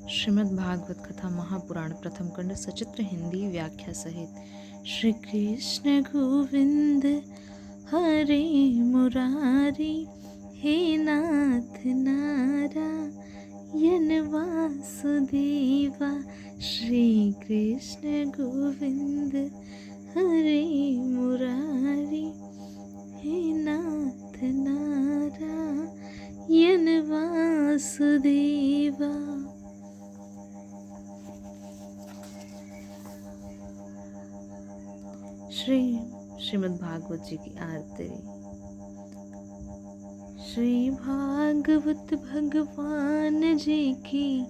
श्रीमद् भागवत कथा महापुराण प्रथम खंड सचित्र हिंदी व्याख्या सहित। श्री कृष्ण गोविंद हरे मुरारी, हे नाथ नारायण वासुदेवा। श्री कृष्ण गोविंद हरे मुरारी, हे नाथ नारायण वासुदेवा। श्रीमद् भागवत जी की आरती। श्री भागवत भगवान जी की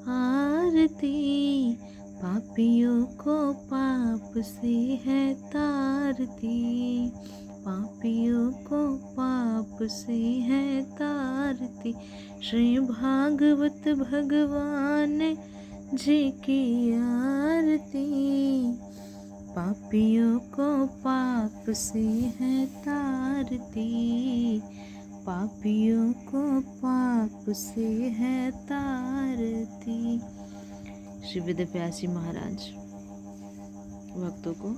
आरती, पापियों को पाप से है तारती, पापियों को पाप से है तारती। श्री भागवत भगवान जी की आरती, पापियों को पाप से है तारती, पापियों को पाप से है तारती। श्री वेदव्यासी महाराज भक्तों को,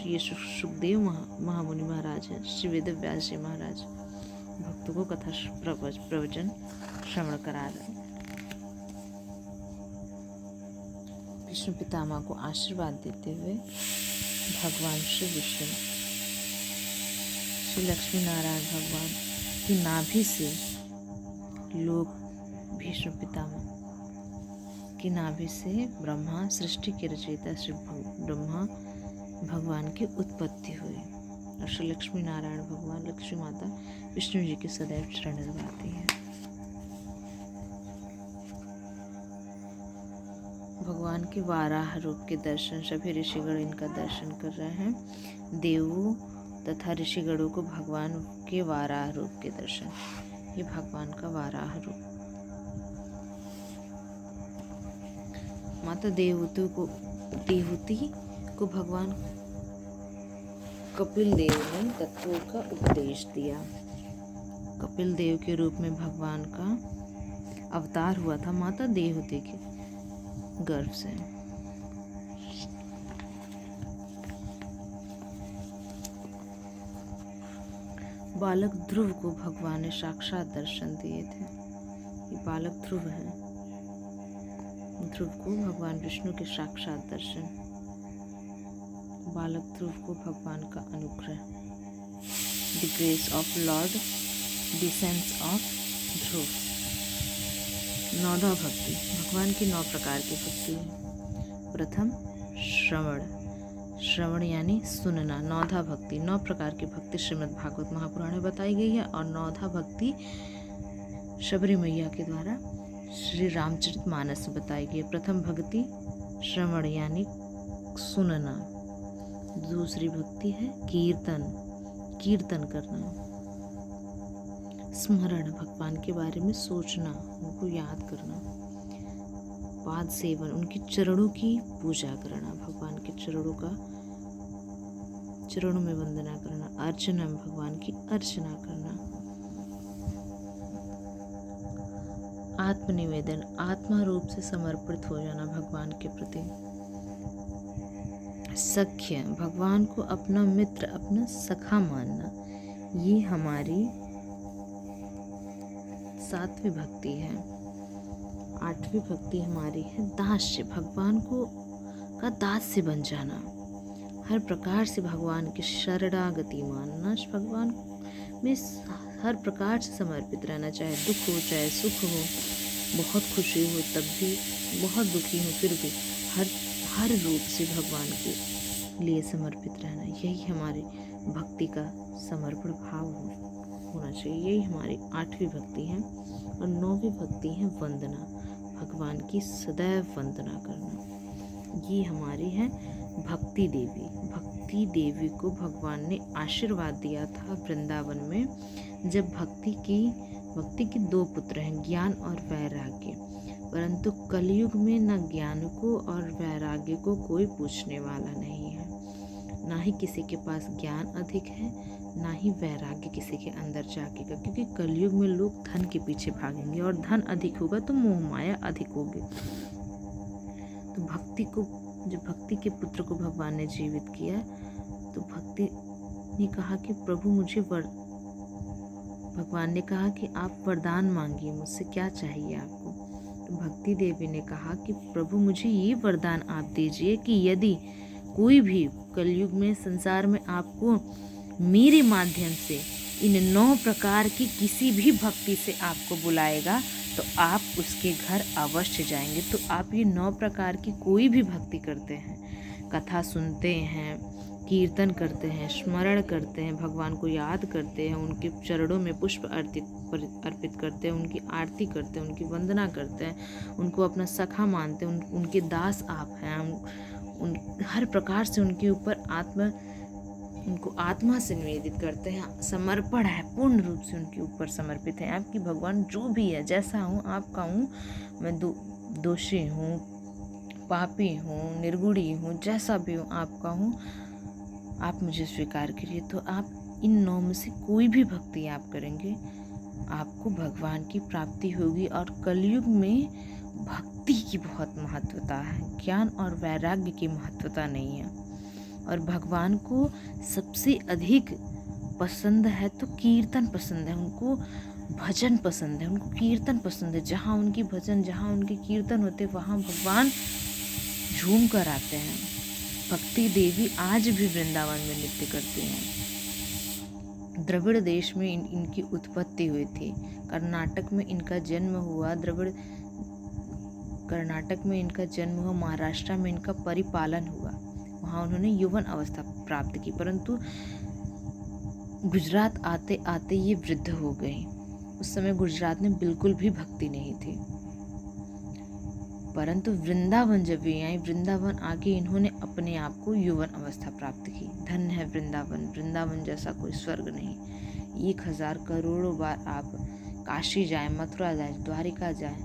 ये सुखदेव महामुनि महाराज हैं। श्री वेदव्यासी महाराज भक्तों को कथा प्रवचन श्रवण करा रहे हैं। विष्णु पितामह को आशीर्वाद देते हुए भगवान श्री विष्णु श्री लक्ष्मी नारायण भगवान की नाभि से लोग, विष्णु पितामह की नाभि से ब्रह्मा, सृष्टि के रचयिता श्री ब्रह्मा भगवान की उत्पत्ति हुई और श्री लक्ष्मी नारायण भगवान, लक्ष्मी माता विष्णु जी के सदैव शरण लगाती है। भगवान के वाराह रूप के दर्शन, सभी ऋषिगण इनका दर्शन कर रहे हैं। देवों तथा ऋषिगणों को भगवान के वाराह रूप के दर्शन, ये भगवान का वाराह रूप। माता देवहूति को भगवान कपिल देव ने तत्वों का उपदेश दिया। कपिल देव के रूप में भगवान का अवतार हुआ था माता देवहूति के गर्भ से। बालक ध्रुव को भगवान ने साक्षात दर्शन दिए थे। ये बालक ध्रुव है। ध्रुव को भगवान विष्णु के साक्षात दर्शन। बालक ध्रुव को भगवान का अनुग्रह। The grace of lord descends of Dhruv. नौधा भक्ति, भगवान की 9 प्रकार की भक्ति है। प्रथम श्रवण, श्रवण यानी सुनना। नौधा भक्ति, 9 प्रकार की भक्ति श्रीमद् भागवत महापुराण में बताई गई है और नौधा भक्ति शबरी मैया के द्वारा श्री रामचरितमानस में बताई गई है। प्रथम भक्ति श्रवण यानी सुनना। दूसरी भक्ति है कीर्तन, कीर्तन करना। स्मरण, भगवान के बारे में सोचना, उनको याद करना। पाद सेवन, उनके चरणों की पूजा करना, भगवान के चरणों में वंदना करना। अर्चना, भगवान की अर्चना करना। आत्मनिवेदन, आत्मा रूप से समर्पित हो जाना भगवान के प्रति। सख्य, भगवान को अपना मित्र, अपना सखा मानना। ये हमारी 7वीं भक्ति है। 8वीं भक्ति हमारी है दास्य, भगवान का दास्य बन जाना। हर प्रकार से भगवान की शरणागति मानना, भगवान में हर प्रकार से समर्पित रहना, चाहे दुख हो चाहे सुख हो, बहुत खुशी हो तब भी, बहुत दुखी हो फिर भी, हर रूप से भगवान के लिए समर्पित रहना। यही हमारी भक्ति का समर्पण भाव होना चाहिए। यही हमारी 8वीं भक्ति है। और 9वीं भक्ति है वंदना, भगवान की सदैव वंदना करना। ये हमारी है भक्ति देवी। भक्ति देवी को भगवान ने आशीर्वाद दिया था वृंदावन में, जब भक्ति के 2 पुत्र हैं, ज्ञान और वैराग्य। परंतु कलयुग में न ज्ञान को और वैराग्य को कोई पूछने वाला नहीं है। ना ही किसी के पास ज्ञान अधिक है, ना ही वैराग्य किसी के अंदर जागेगा, क्योंकि कलयुग में लोग धन के पीछे भागेंगे और धन अधिक होगा तो मोह माया अधिक होगी। तो भक्ति के पुत्र को भगवान ने जीवित किया, तो भक्ति ने कहा कि प्रभु भगवान ने कहा कि आप वरदान मांगिए, मुझसे क्या चाहिए आपको। तो भक्ति देवी ने कहा कि प्रभु मुझे ये वरदान आप दीजिए कि यदि कोई भी कलयुग में संसार में आपको मेरे माध्यम से इन 9 प्रकार की किसी भी भक्ति से आपको बुलाएगा तो आप उसके घर अवश्य जाएंगे। तो आप ये 9 प्रकार की कोई भी भक्ति करते हैं, कथा सुनते हैं, कीर्तन करते हैं, स्मरण करते हैं, भगवान को याद करते हैं, उनके चरणों में पुष्प अर्पित करते हैं, उनकी आरती करते हैं, उनकी वंदना करते हैं, उनको अपना सखा मानते हैं, उनके दास आप हैं, हर प्रकार से उनके ऊपर उनको आत्मा से निवेदित करते हैं, समर्पण है, पूर्ण रूप से उनके ऊपर समर्पित है। आपकी भगवान जो भी है, जैसा हूँ आपका हूँ, मैं दोषी हूँ, पापी हूँ, निर्गुणी हूँ, जैसा भी हूँ आपका हूँ, आप मुझे स्वीकार करिए। तो आप इन 9 में से कोई भी भक्ति आप करेंगे, आपको भगवान की प्राप्ति होगी। और कलयुग में भक्ति की बहुत महत्वता है, ज्ञान और वैराग्य की महत्वता नहीं है। और भगवान को सबसे अधिक पसंद है तो कीर्तन पसंद है, उनको भजन पसंद है, उनको कीर्तन पसंद है। जहाँ उनकी भजन, जहाँ उनके कीर्तन होते, वहाँ भगवान झूम कर आते हैं। भक्ति देवी आज भी वृंदावन में नृत्य करती हैं। द्रविड़ देश में इनकी उत्पत्ति हुई थी। कर्नाटक में इनका जन्म हुआ, कर्नाटक में इनका जन्म हुआ, महाराष्ट्र में इनका परिपालन हुआ, वहाँ उन्होंने यौवन अवस्था प्राप्त की, परंतु गुजरात आते आते ये वृद्ध हो गई। उस समय गुजरात में बिल्कुल भी भक्ति नहीं थी, परंतु वृंदावन जब ये आई, वृंदावन आके इन्होंने अपने आप को यौवन अवस्था प्राप्त की। धन्य है वृंदावन, वृंदावन जैसा कोई स्वर्ग नहीं। 1000 करोड़ों बार आप काशी जाए, मथुरा जाए, द्वारिका जाए,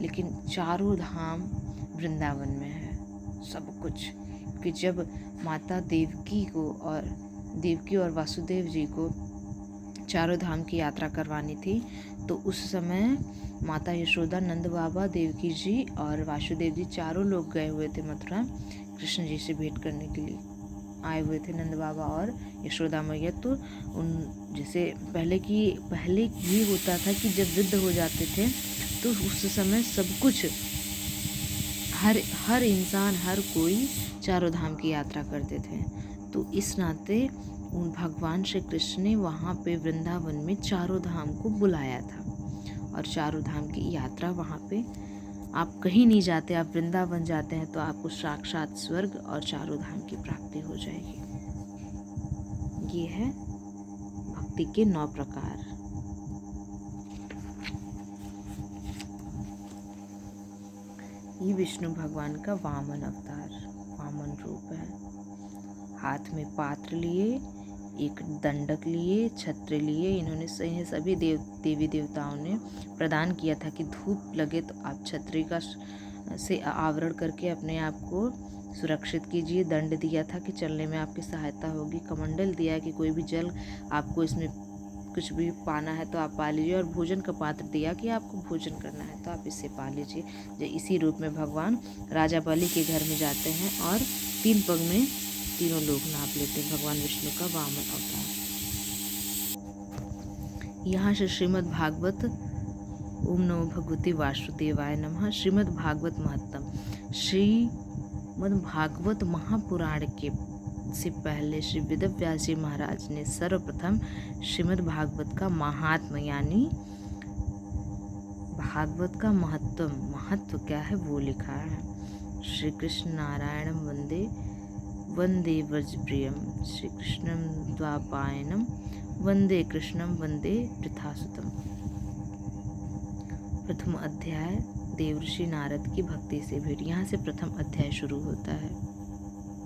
लेकिन चारों धाम वृंदावन में है सब कुछ। कि जब माता देवकी और वासुदेव जी को चारों धाम की यात्रा करवानी थी, तो उस समय माता यशोदा, नंद बाबा, देवकी जी और वासुदेव जी चारों लोग गए हुए थे मथुरा, कृष्ण जी से भेंट करने के लिए आए हुए थे नंद बाबा और यशोदा मैया। तो जैसे पहले ये होता था कि जब वृद्ध हो जाते थे तो उस समय सब कुछ हर इंसान, हर कोई चारों धाम की यात्रा करते थे। तो इस नाते उन भगवान श्री कृष्ण ने वहाँ पे वृंदावन में चारों धाम को बुलाया था, और चारों धाम की यात्रा वहाँ पे आप कहीं नहीं जाते, आप वृंदावन जाते हैं तो आपको साक्षात स्वर्ग और चारों धाम की प्राप्ति हो जाएगी। ये है भक्ति के 9 प्रकार। ये विष्णु भगवान का वामन अवतार, वामन रूप है। हाथ में पात्र लिए, एक दंडक लिए, छत्र लिए, इन्होंने सभी देवी देवताओं ने प्रदान किया था कि धूप लगे तो आप छत्री का से आवरण करके अपने आप को सुरक्षित कीजिए। दंड दिया था कि चलने में आपकी सहायता होगी। कमंडल दिया कि कोई भी जल आपको इसमें कुछ भी पाना है तो आप पा लीजिए, और भोजन का पात्र दिया कि आपको भोजन करना है तो आप इससे पा लीजिए। जो इसी रूप में भगवान राजा बलि के घर में जाते हैं और 3 पग में तीनों लोग नाप लेते हैं। भगवान विष्णु का वामन अवतार। यहाँ से श्रीमद् भागवत, ओम नमो भगवते वासुदेवाय नमः। श्रीमद् भागवत महत्तम। श्रीमद् भागवत महापुराण के से पहले श्री वेदव्यास जी महाराज ने सर्वप्रथम श्रीमद् भागवत का महात्म, यानी भागवत का महत्व क्या है वो लिखा है। श्री कृष्ण नारायणम वंदे व्रजप्रियम, श्री कृष्णम द्वापायनम वंदे कृष्णम वंदे पृथासुतम। प्रथम अध्याय देवर्षि नारद की भक्ति से भेंट। यहाँ से प्रथम अध्याय शुरू होता है।